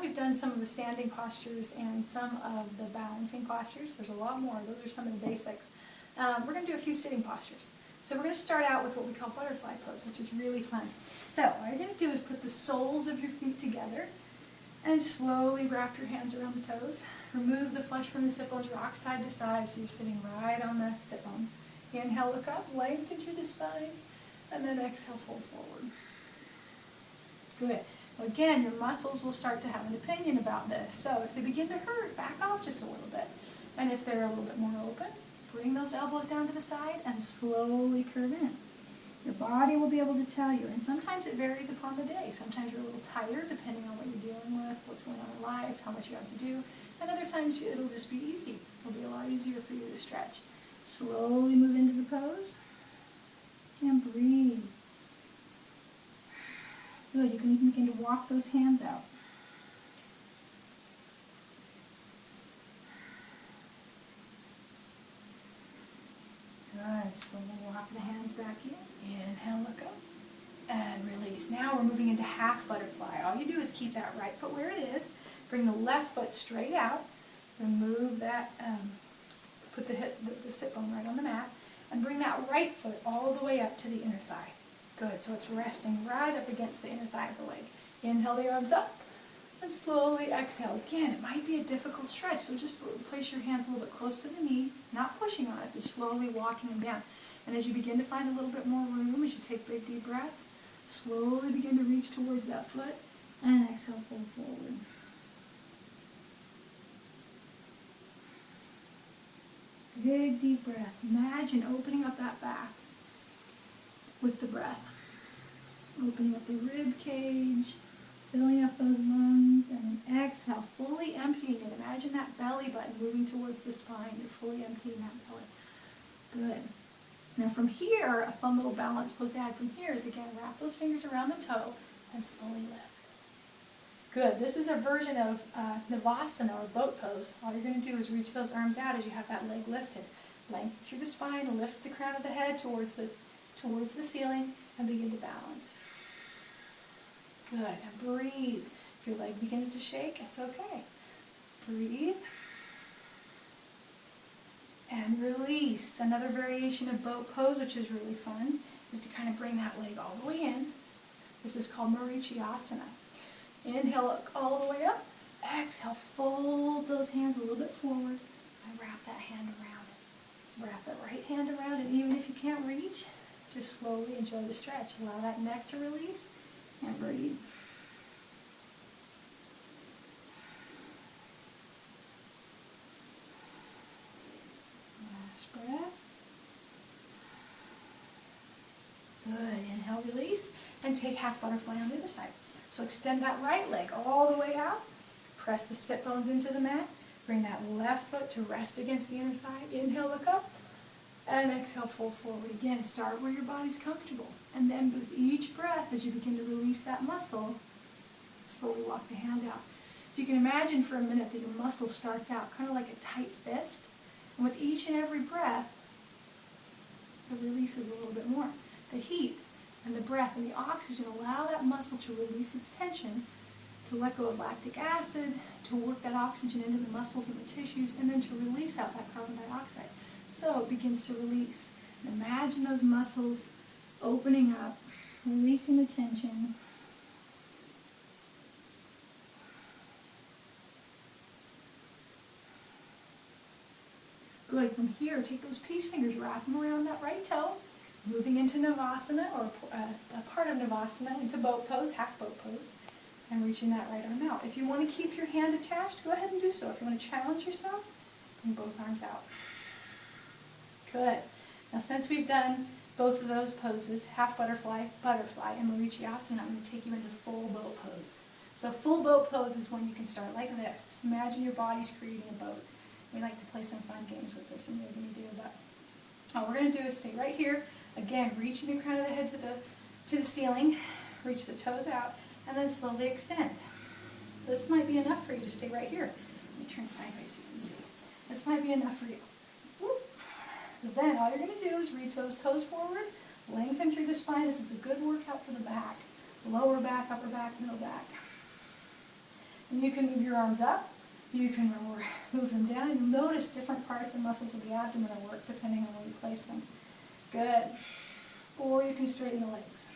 we've done some of the standing postures and some of the balancing postures. There's a lot more. Those are some of the basics. We're going to do a few sitting postures. So we're going to start out with what we call butterfly pose, which is really fun. So all you're going to do is put the soles of your feet together and slowly wrap your hands around the toes. Remove the flesh from the sit bones, rock side to side, so you're sitting right on the sit bones. Inhale, look up, lengthen through the spine, and then exhale, fold forward. Good. Well, again, your muscles will start to have an opinion about this. So if they begin to hurt, back off just a little bit. And if they're a little bit more open, bring those elbows down to the side and slowly curve in. Your body will be able to tell you. And sometimes it varies upon the day. Sometimes you're a little tired depending on what you're dealing with, what's going on in life, how much you have to do. And other times it'll just be easy. It'll be a lot easier for you to stretch. Slowly move into the pose and breathe. Good, you can even begin to walk those hands out. Good, slowly walk the hands back in. Inhale, look up, and release. Now we're moving into half butterfly. All you do is keep that right foot where it is, bring the left foot straight out, remove that, put the sit bone right on the mat, and bring that right foot all the way up to the inner thigh. Good, so it's resting right up against the inner thigh of the leg. Inhale the arms up, and slowly exhale. Again, it might be a difficult stretch, so just place your hands a little bit close to the knee, not pushing on it, but slowly walking them down. And as you begin to find a little bit more room, as you take big deep breaths, slowly begin to reach towards that foot, and exhale, fold forward. Big deep breaths. Imagine opening up that back with the breath. Opening up the rib cage, filling up those lungs, and then exhale, fully emptying it. Imagine that belly button moving towards the spine. You're fully emptying that belly. Good. Now from here, a fun little balance pose to add from here is, again, wrap those fingers around the toe and slowly lift. Good. This is a version of Navasana, or boat pose. All you're going to do is reach those arms out as you have that leg lifted. Lengthen through the spine, lift the crown of the head towards the ceiling, and begin to balance. Good. And breathe. If your leg begins to shake, it's okay. Breathe. And release. Another variation of boat pose, which is really fun, is to kind of bring that leg all the way in. This is called Marichyasana. Inhale, look all the way up. Exhale, fold those hands a little bit forward and wrap that hand around it. Wrap that right hand around it. Even if you can't reach, just slowly enjoy the stretch. Allow that neck to release and breathe. Last breath. Good. Inhale, release, and take half butterfly on the other side. So extend that right leg all the way out. Press the sit bones into the mat. Bring that left foot to rest against the inner thigh. Inhale, look up. And exhale, fold forward. Again, start where your body's comfortable. And then with each breath, as you begin to release that muscle, slowly walk the hand out. If you can imagine for a minute that your muscle starts out kind of like a tight fist. And with each and every breath, it releases a little bit more. The heat and the breath and the oxygen allow that muscle to release its tension, to let go of lactic acid, to work that oxygen into the muscles and the tissues, and then to release out that carbon dioxide. So it begins to release. And imagine those muscles opening up, releasing the tension. Good. From here, take those peace fingers, wrap them around that right toe, moving into Navasana, or a part of Navasana, into boat pose, half boat pose, and reaching that right arm out. If you want to keep your hand attached, go ahead and do so. If you want to challenge yourself, bring both arms out. Good. Now since we've done both of those poses, half butterfly, butterfly, and Marichyasana, I'm going to take you into full boat pose. So full boat pose is when you can start like this. Imagine your body's creating a boat. We like to play some fun games with this, and we're going to do that. All we're going to do is stay right here. Again, reaching the crown of the head to the ceiling, reach the toes out, and then slowly extend. This might be enough for you to stay right here. Let me turn sideways so you can see. This might be enough for you. Whoop. Then all you're going to do is reach those toes forward, lengthen through the spine. This is a good workout for the back. Lower back, upper back, middle back. And you can move your arms up, you can move them down, and you'll notice different parts and muscles of the abdomen will work depending on where you place them. Good. Or you can straighten the legs.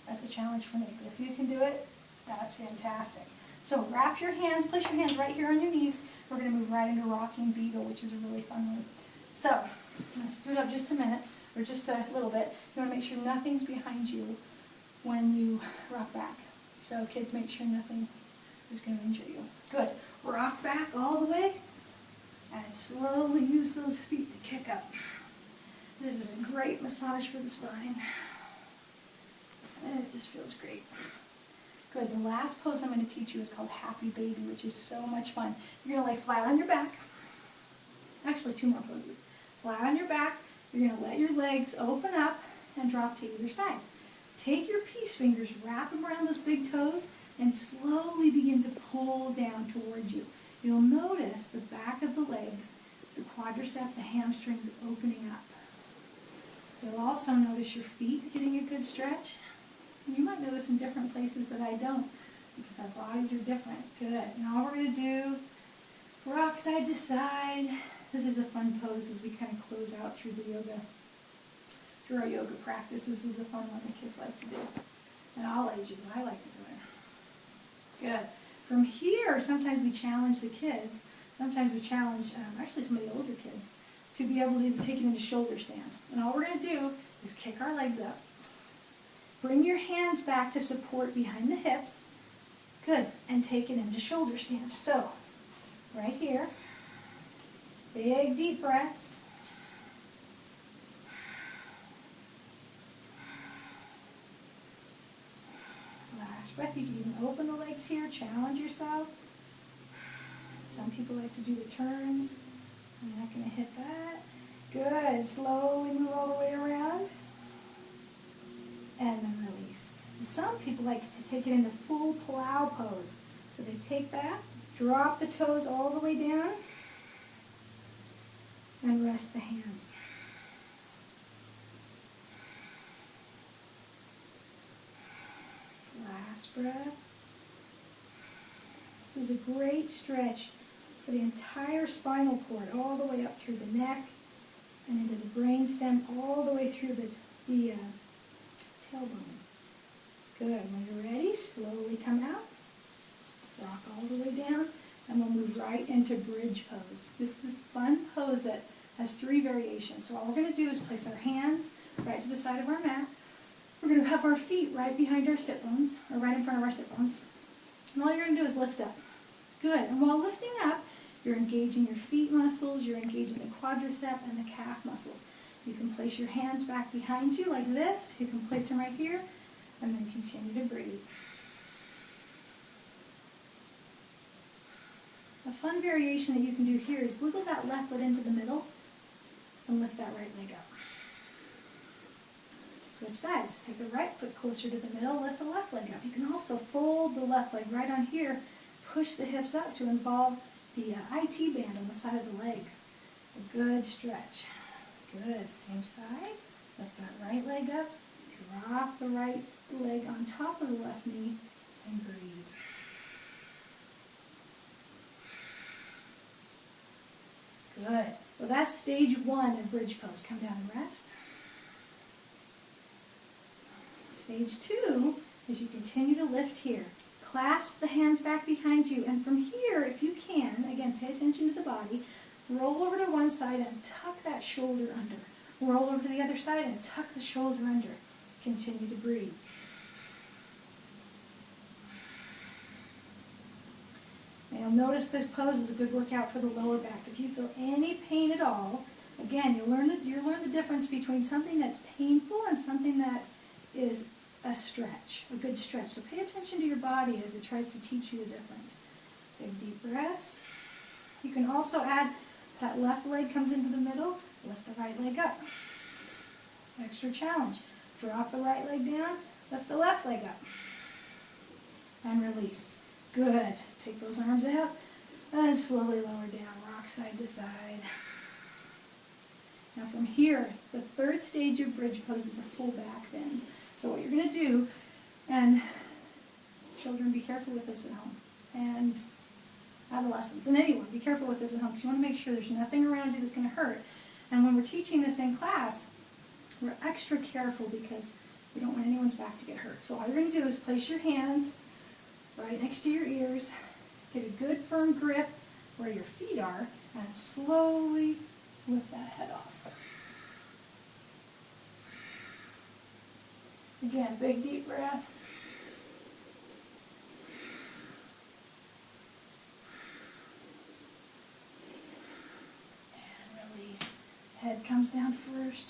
That's a challenge for me, but if you can do it, that's fantastic. So wrap your hands, place your hands right here on your knees. We're going to move right into rocking beagle, which is a really fun one. So, I'm going to scoot up just a minute, or just a little bit. You want to make sure nothing's behind you when you rock back. So kids, make sure nothing is going to injure you. Good. Rock back all the way, and slowly use those feet to kick up. This is a great massage for the spine. And it just feels great. Good. The last pose I'm going to teach you is called Happy Baby, which is so much fun. You're going to lay flat on your back. Actually, 2 more poses. Flat on your back. You're going to let your legs open up and drop to either side. Take your peace fingers, wrap them around those big toes, and slowly begin to pull down towards you. You'll notice the back of the legs, the quadricep, the hamstrings opening up. You'll also notice your feet getting a good stretch. And you might notice in different places that I don't, because our bodies are different. Good. Now we're going to do rock side to side. This is a fun pose as we kind of close out through our yoga practice. This is a fun one the kids like to do. And all ages, I like to do it. Good. From here, sometimes we challenge the kids. Sometimes we challenge, actually some of the older kids, to be able to take it into shoulder stand. And all we're going to do is kick our legs up. Bring your hands back to support behind the hips. Good. And take it into shoulder stand. So, right here, big deep breaths. Last breath. You can even open the legs here, challenge yourself. Some people like to do the turns. I'm not going to hit that. Good. Slowly move all the way around. And then release. And some people like to take it into full plow pose. So they take that, drop the toes all the way down, and rest the hands. Last breath. This is a great stretch for the entire spinal cord, all the way up through the neck and into the brainstem, all the way through the tailbone. Good. When you're ready, slowly come out, rock all the way down, and we'll move right into bridge pose. This is a fun pose that has 3 variations. So all we're going to do is place our hands right to the side of our mat. We're going to have our feet right behind our sit bones, or right in front of our sit bones. And all you're going to do is lift up. Good. And while lifting up, you're engaging your feet muscles, you're engaging the quadricep and the calf muscles. You can place your hands back behind you like this. You can place them right here, and then continue to breathe. A fun variation that you can do here is wiggle that left foot into the middle and lift that right leg up. Switch sides. Take the right foot closer to the middle, lift the left leg up. You can also fold the left leg right on here, push the hips up to involve the IT band on the side of the legs. A good stretch. Good. Same side. Lift that right leg up, drop the right leg on top of the left knee, and breathe. Good. So that's stage 1 of bridge pose. Come down and rest. Stage 2 is you continue to lift here. Clasp the hands back behind you, and from here, if you can, again, pay attention to the body, roll over to one side and tuck that shoulder under. Roll over to the other side and tuck the shoulder under. Continue to breathe. Now you'll notice this pose is a good workout for the lower back. If you feel any pain at all, again, you'll learn the difference between something that's painful and something that is a stretch, a good stretch. So pay attention to your body as it tries to teach you the difference. Big deep breaths. You can also add that left leg comes into the middle, lift the right leg up. Extra challenge. Drop the right leg down, lift the left leg up. And release. Good. Take those arms out and slowly lower down, rock side to side. Now from here, the 3rd stage of bridge pose is a full back bend. So what you're going to do, and children, be careful with this at home. and adolescents, and anyone. Be careful with this at home because you want to make sure there's nothing around you that's going to hurt. And when we're teaching this in class, we're extra careful because we don't want anyone's back to get hurt. So all you're going to do is place your hands right next to your ears, get a good firm grip where your feet are, and slowly lift that head off. Again, big deep breaths. And release. Head comes down first,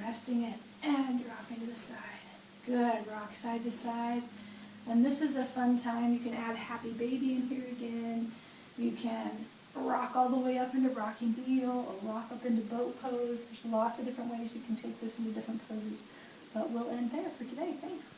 resting it, and dropping to the side. Good, rock side to side. And this is a fun time. You can add happy baby in here again. You can rock all the way up into rocking beetle or rock up into boat pose. There's lots of different ways you can take this into different poses. But we'll end there for today. Thanks.